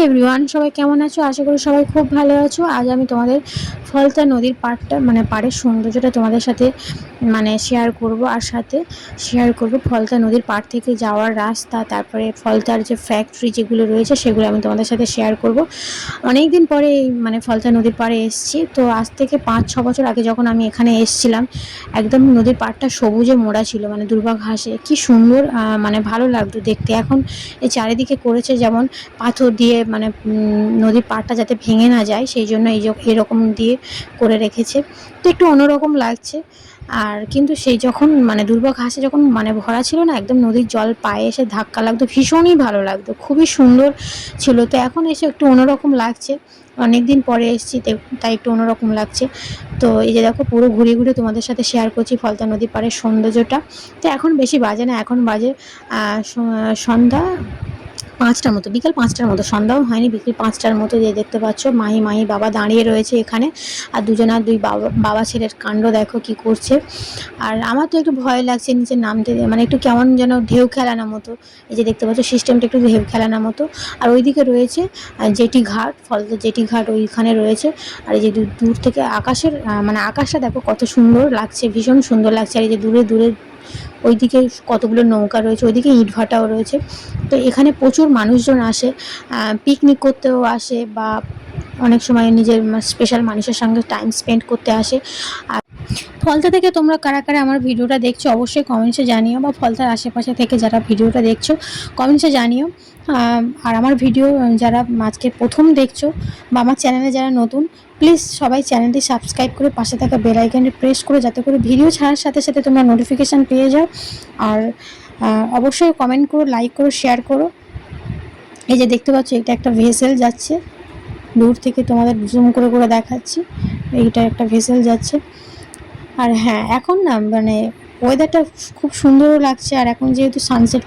Everyone, সবাই কেমন আছো? আশা করি সবাই খুব ভালো আছো। আজ আমি তোমাদের ফলতা নদীর পাড়ের সৌন্দর্যটা তোমাদের সাথে শেয়ার করব। আর সাথে শেয়ার করব ফলতা নদীর পাড় থেকে যাওয়ার রাস্তা, তারপরে ফলতার যে ফ্যাক্টরি যেগুলো রয়েছে সেগুলো আমি তোমাদের সাথে শেয়ার করব। অনেক দিন পরে এই ফলতা নদীর পাড়ে এসেছি। তো আজ থেকে 5-6 বছর আগে যখন আমি এখানে এসেছিলাম, একদম নদীর পাড়টা সবুজে মোড়া ছিল, দুর্বা ঘাসে। কি সুন্দর, ভালো লাগতো দেখতে। এখন এই চারিদিকে করেছে যেমন পাথর দিয়ে, নদীর পাড়টা যাতে ভেঙে না যায় সেই জন্য এরকম দিয়ে করে রেখেছে। তো একটু অন্যরকম লাগছে। আর কিন্তু সেই যখন দুর্বা ঘাসে যখন ভরা ছিল না, একদম নদীর জল পায়ে এসে ধাক্কা লাগতো, ভীষণই ভালো লাগতো, খুবই সুন্দর ছিল। তো এখন এসে একটু অন্যরকম লাগছে, অনেক দিন পরে এসেছি তাই একটু অন্যরকম লাগছে। তো এই যে দেখো, পুরো ঘুরে ঘুরে তোমাদের সাথে শেয়ার করছি ফলতা নদীর পাড়ের সৌন্দর্যটা। তো এখন বেশি বাজে না, এখন বাজে সন্ধ্যা 5টার মতো, বিকেল 5টার মতো, সন্ধ্যাও হয়নি, বিকেল 5টার মতো। যে দেখতে পাচ্ছ মাহি বাবা দাঁড়িয়ে রয়েছে এখানে। আর দুই বাবা ছেলের কাণ্ড দেখো কি করছে। আর আমার তো একটু ভয় লাগছে নিচে নামতে, একটু কেমন যেন ঢেউ খেলানোর মতো। এই যে দেখতে পাচ্ছ সিস্টেমটা একটু ঢেউ খেলানোর মতো। আর ওইদিকে রয়েছে জেটি ঘাট, ফলতা জেটি ঘাট ওইখানে রয়েছে। আর এই যে দূর থেকে আকাশের আকাশটা দেখো কত সুন্দর লাগছে, ভীষণ সুন্দর লাগছে। আর এই যে দূরে দূরে ওইদিকে কতগুলো নৌকা রয়েছে, ওইদিকে ইটভাটাও রয়েছে। তো এখানে প্রচুর মানুষজন আসে, পিকনিক করতেও আসে, বা অনেক সময় নিজের স্পেশাল মানুষের সঙ্গে টাইম স্পেন্ড করতে আসে। আর ফলতা থেকে তোমরা কারা কারা আমার ভিডিওটা দেখছো অবশ্যই কমেন্টসে জানিও, বা ফলতার আশেপাশে থেকে যারা ভিডিওটা দেখছো কমেন্টসে জানিও। আর আমার ভিডিও যারা আজকে প্রথম দেখছো, বা আমার চ্যানেলে যারা নতুন, প্লিজ সবাই চ্যানেলটি সাবস্ক্রাইব করে পাশে থাকা বেল আইকনটি প্রেস করে, যাতে করে ভিডিও ছাড়ার সাথে সাথে তোমরা নোটিফিকেশান পেয়ে যাও। আর অবশ্যই কমেন্ট করো, লাইক করো, শেয়ার করো। এই যে দেখতে পাচ্ছ, এটা একটা ভেসেল যাচ্ছে, দূর থেকে তোমাদের জুম করে করে দেখাচ্ছি। এইটা একটা ভেসেল যাচ্ছে। আর হ্যাঁ, এখন না ওয়েদারটা খুব সুন্দরও লাগছে। আর এখন যেহেতু সানসেট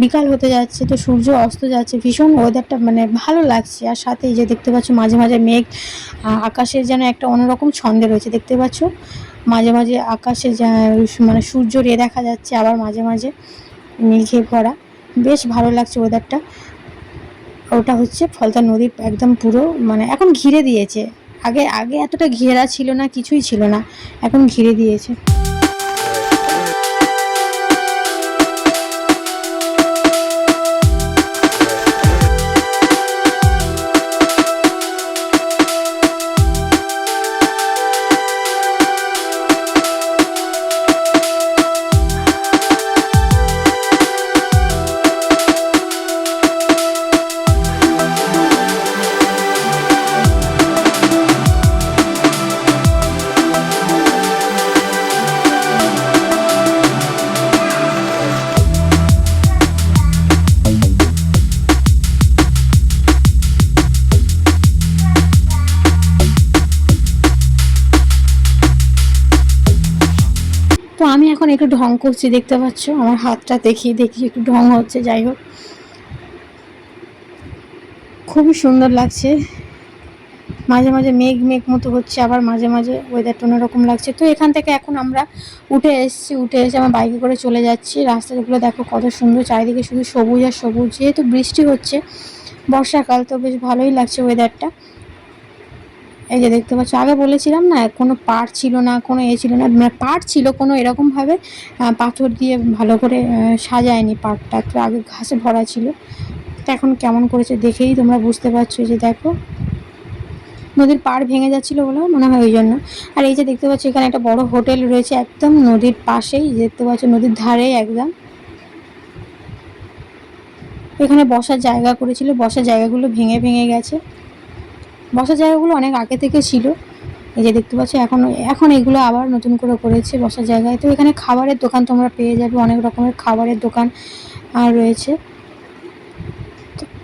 বিকাল হতে যাচ্ছে, তো সূর্য অস্ত যাচ্ছে, ভীষণ ওয়েদারটা ভালো লাগছে। আর সাথে এই যে দেখতে পাচ্ছ মাঝে মাঝে মেঘ, আকাশের যেন একটা অন্যরকম ছন্দে রয়েছে। দেখতে পাচ্ছ মাঝে মাঝে আকাশে সূর্য রে দেখা যাচ্ছে, আবার মাঝে মাঝে মেঘে ভরা, বেশ ভালো লাগছে ওয়েদারটা। ওটা হচ্ছে ফলতা নদীর একদম পুরো এখন ঘিরে দিয়েছে। আগে আগে এতটা ঘেরা ছিল না, কিছুই ছিল না, এখন ঘিরে দিয়েছে। তো আমি এখন একটু ঢং করছি, দেখতে পাচ্ছ আমার হাতটা দেখিয়ে দেখিয়ে একটু ঢং হচ্ছে। যাই হোক, খুবই সুন্দর লাগছে। মাঝে মাঝে মেঘ মেঘ মতো হচ্ছে, আবার মাঝে মাঝে ওয়েদারটা অন্যরকম লাগছে। তো এখান থেকে এখন আমরা উঠে এসে আমার বাইকে করে চলে যাচ্ছি। রাস্তাগুলো দেখো কত সুন্দর, চারিদিকে শুধু সবুজ আর সবুজ। যেহেতু বৃষ্টি হচ্ছে, বর্ষাকাল, তো বেশ ভালোই লাগছে ওয়েদারটা। এই যে দেখতে পাচ্ছ, আগে বলেছিলাম না কোনো পাড় ছিল না, কোনো ছিল না, পাড় ছিল কোনো এরকমভাবে পাথর দিয়ে ভালো করে সাজায়নি পাড়টা, তো আগে ঘাসে ভরা ছিল। তো এখন কেমন করেছে দেখেই তোমরা বুঝতে পারছো। যে দেখো নদীর পাড় ভেঙে যাচ্ছিলো বলে মনে হয় ওই জন্য। আর এই যে দেখতে পাচ্ছ এখানে একটা বড় হোটেল রয়েছে, একদম নদীর পাশেই, দেখতে পাচ্ছ নদীর ধারেই একদম। এখানে বসার জায়গা করেছিল, বসার জায়গাগুলো ভেঙে ভেঙে গেছে। বসার জায়গাগুলো অনেক আগে থেকে ছিল। এই যে দেখতে পাচ্ছ এখন এগুলো আবার নতুন করে করেছে বসার জায়গায়। তো এখানে খাবারের দোকান তোমরা পেয়ে যাবে, অনেক রকমের খাবারের দোকান রয়েছে।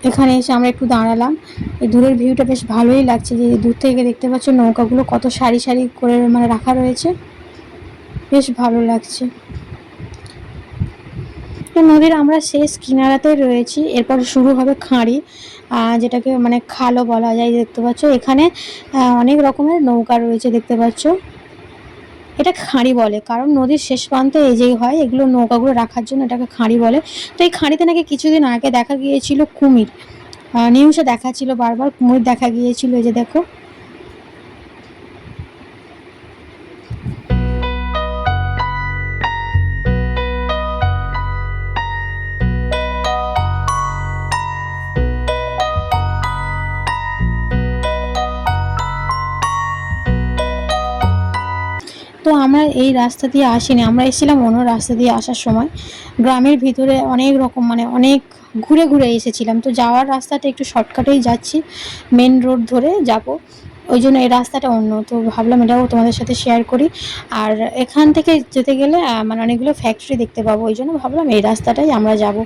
এখানে এসে আমরা একটু দাঁড়ালাম। এই দূরের ভিউটা বেশ ভালোই লাগছে। যে দূর থেকে দেখতে পাচ্ছ নৌকাগুলো কত সারি সারি করে রাখা রয়েছে, বেশ ভালো লাগছে। তো নদীর আমরা শেষ কিনারাতে রয়েছি, এরপর শুরু হবে খাঁড়ি, যেটাকে খালও বলা যায়। দেখতে পাচ্ছ এখানে অনেক রকমের নৌকা রয়েছে, দেখতে পাচ্ছ। এটা খাঁড়ি বলে, কারণ নদীর শেষ প্রান্তে এই যেই হয়, এগুলো নৌকাগুলো রাখার জন্য এটাকে খাঁড়ি বলে। তো এই খাঁড়িতে নাকি কিছুদিন আগে দেখা গিয়েছিল কুমির। নিউজে দেখাচ্ছিল বারবার, কুমির দেখা গিয়েছিল, এই যে দেখো। তো আমরা এই রাস্তা দিয়ে আসিনি, আমরা এসেছিলাম অন্য রাস্তা দিয়ে আসার সময়। গ্রামের ভিতরে অনেক রকম মানে অনেক ঘুরে ঘুরে এসেছিলাম, তো যাওয়ার রাস্তাটা একটু শর্টকাটেই যাচ্ছি, মেন রোড ধরে যাব, ওই জন্য এই রাস্তাটা অন্য, তো ভাবলাম এটাও তোমাদের সাথে শেয়ার করি। আর এখান থেকে যেতে গেলে মানে অনেকগুলো ফ্যাক্টরি দেখতে পাবো, ওই জন্য ভাবলাম এই রাস্তাটাই আমরা যাব।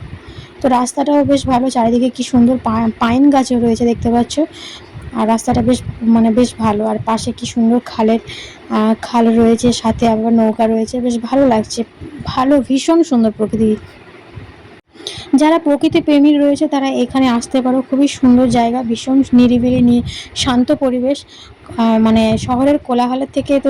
তো রাস্তাটাও বেশ ভালো, চারিদিকে কি সুন্দর পাইন গাছও রয়েছে দেখতে পাচ্ছ। আর রাস্তাটা বেশ মানে বেশ ভালো, আর পাশে কি সুন্দর খাল রয়েছে, সাথে আবার নৌকা রয়েছে, বেশ ভালো লাগছে। ভালো, ভীষণ সুন্দর প্রকৃতি। যারা প্রকৃতি প্রেমী রয়েছে তারা এখানে আসতে পারো, খুবই সুন্দর জায়গা, ভীষণ নিরিবিলি শান্ত পরিবেশ। মানে শহরের কোলাহলের থেকে তো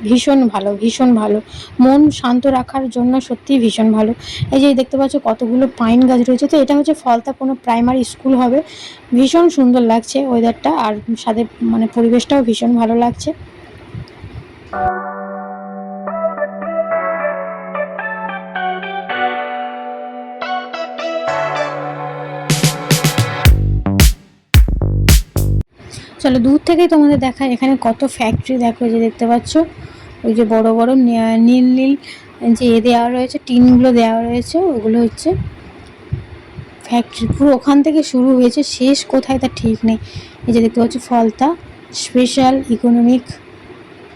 ভীষণ ভালো, ভীষণ ভালো। মন শান্ত রাখার জন্য সত্যিই ভীষণ ভালো। এই যে দেখতে পাচ্ছ কতগুলো পাইন গাছ রয়েছে, তো এটা হচ্ছে ফলতা কোনো প্রাইমারি স্কুল হবে। ভীষণ সুন্দর লাগছে ওয়েদারটা, আর সাথে মানে পরিবেশটাও ভীষণ ভালো লাগছে। চলো দূর থেকেই তোমাদের দেখায়, এখানে কত ফ্যাক্টরি দেখো, যে দেখতে পাচ্ছ ওই যে বড় বড় নীল নীল যে দেওয়া রয়েছে, টিনগুলো দেওয়া রয়েছে, ওগুলো হচ্ছে ফ্যাক্টরি। পুরো ওখান থেকে শুরু হয়েছে, শেষ কোথায় তা ঠিক নেই। এই যে দেখতে পাচ্ছ ফলতা স্পেশাল ইকোনমিক,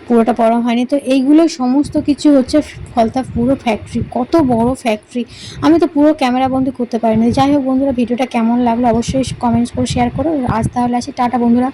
পুরোটা পড়া হয়নি তো। এইগুলো সমস্ত কিছু হচ্ছে ফলতা পুরো ফ্যাক্টরি, কত বড় ফ্যাক্টরি। আমি তো পুরো ক্যামেরা বন্দি করতে পারিনি। যাই হোক বন্ধুরা, ভিডিওটা কেমন লাগলো অবশ্যই কমেন্টস করে শেয়ার করো। আজ তাহলে আসি, টাটা বন্ধুরা।